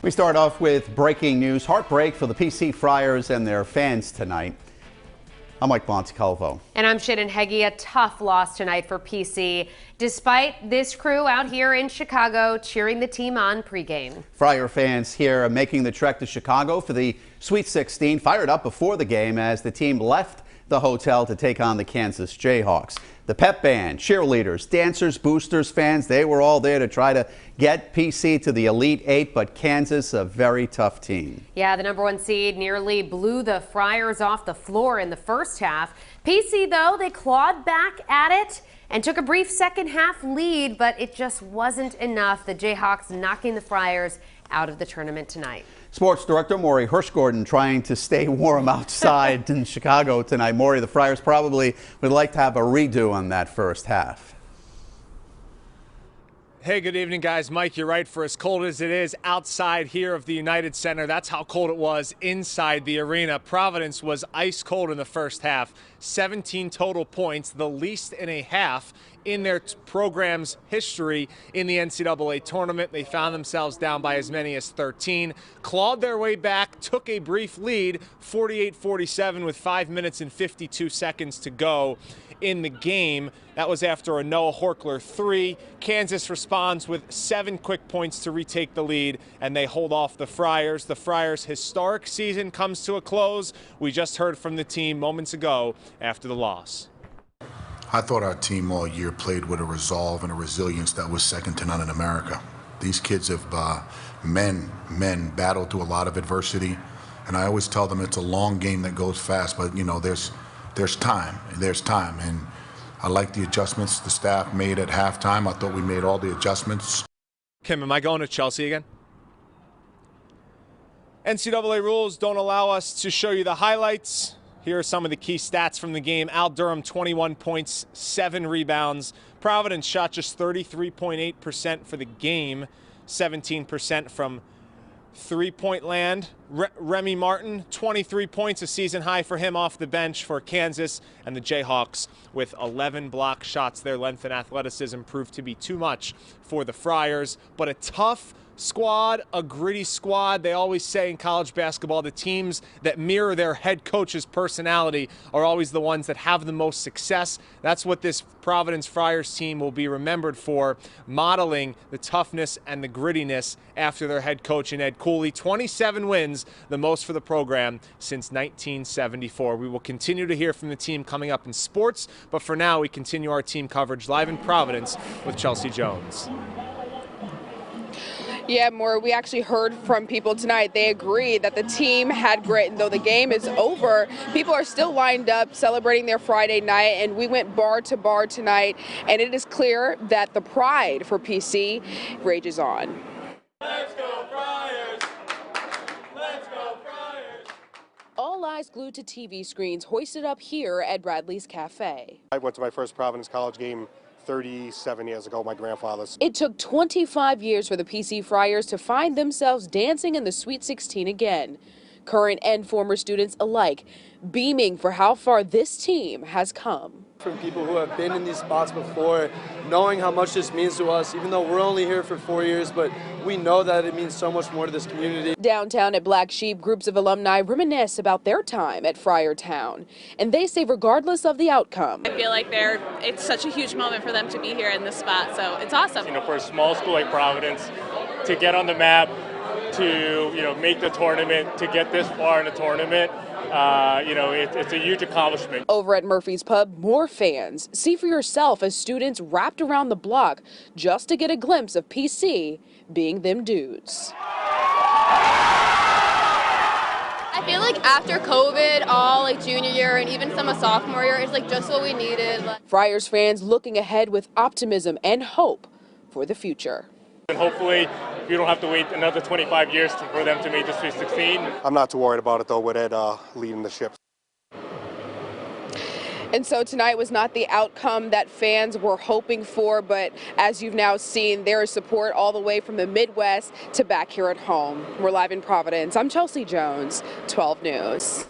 We start off with breaking news. Heartbreak for the PC Friars and their fans tonight. I'm Mike Montecalvo. And I'm Shannon Heggie. A tough loss tonight for PC, despite this crew out here in Chicago cheering the team on pregame. Friar fans here making the trek to Chicago for the Sweet 16, fired up before the game as the team left the hotel to take on the Kansas Jayhawks. The pep band, cheerleaders, dancers, boosters, fans, they were all there to try to get PC to the Elite Eight, but Kansas, a very tough team. Yeah, the #1 seed nearly blew the Friars off the floor in the first half. PC, though, they clawed back at it and took a brief second half lead, but it just wasn't enough. The Jayhawks knocking the Friars out of the tournament tonight. Sports Director Maury Hirschgordon trying to stay warm outside in Chicago tonight. Maury, the Friars probably would like to have a redo on that first half. Hey, good evening, guys. Mike, you're right. For as cold as it is outside here of the United Center, that's how cold it was inside the arena. Providence was ice cold in the first half. 17 total points, the least in a half in their program's history in the NCAA tournament. They found themselves down by as many as 13, clawed their way back, took a brief lead, 48-47 with 5 minutes and 52 seconds to go in the game. That was after a Noah Horkler 3. Kansas responds with 7 quick points to retake the lead, and they hold off the Friars. The Friars' historic season comes to a close. We just heard from the team moments ago after the loss. I thought our team all year played with a resolve and a resilience that was second to none in America. These kids have, men battled through a lot of adversity, and I always tell them it's a long game that goes fast, but you know, there's time, and I like the adjustments the staff made at halftime. I thought we made all the adjustments. Kim, am I going to Chelsea again? NCAA rules don't allow us to show you the highlights. Here are some of the key stats from the game. Al Durham, 21 points, 7 rebounds. Providence shot just 33.8% for the game, 17% from three-point land. Remy Martin, 23 points, a season high for him off the bench for Kansas. And the Jayhawks with 11 block shots. Their length and athleticism proved to be too much for the Friars. But a tough squad, a gritty squad. They always say in college basketball, the teams that mirror their head coach's personality are always the ones that have the most success. That's what this Providence Friars team will be remembered for, modeling the toughness and the grittiness after their head coach in Ed Cooley. 27 wins, the most for the program since 1974. We will continue to hear from the team coming up in sports, but for now we continue our team coverage live in Providence with Chelsea Jones. Yeah, Maura, we actually heard from people tonight. They agree that the team had grit, and though the game is over, people are still lined up celebrating their Friday night, and we went bar to bar tonight, and it is clear that the pride for PC rages on. Let's go Friars! Let's go Friars! All eyes glued to TV screens hoisted up here at Bradley's Cafe. I went to my first Providence College game 37 years ago, my grandfather's. It took 25 years for the PC Friars to find themselves dancing in the Sweet 16 again. Current and former students alike beaming for how far this team has come. From people who have been in these spots before, knowing how much this means to us, even though we're only here for 4 years, but we know that it means so much more to this community. Downtown at Black Sheep, groups of alumni reminisce about their time at Friartown, and they say regardless of the outcome. I feel like it's such a huge moment for them to be here in this spot, so it's awesome. You know, for a small school like Providence, to get on the map, to make the tournament, to get this far in the tournament, it's a huge accomplishment. Over at Murphy's Pub, more fans. See for yourself as students wrapped around the block just to get a glimpse of PC being them dudes. I feel like after COVID, all like junior year and even some of sophomore year, it's like just what we needed. Friars fans looking ahead with optimism and hope for the future. And hopefully you don't have to wait another 25 years for them to make the Sweet 16. I'm not too worried about it though, with Ed leading the ship. And so tonight was not the outcome that fans were hoping for, but as you've now seen, there is support all the way from the Midwest to back here at home. We're live in Providence. I'm Chelsea Jones, 12 News.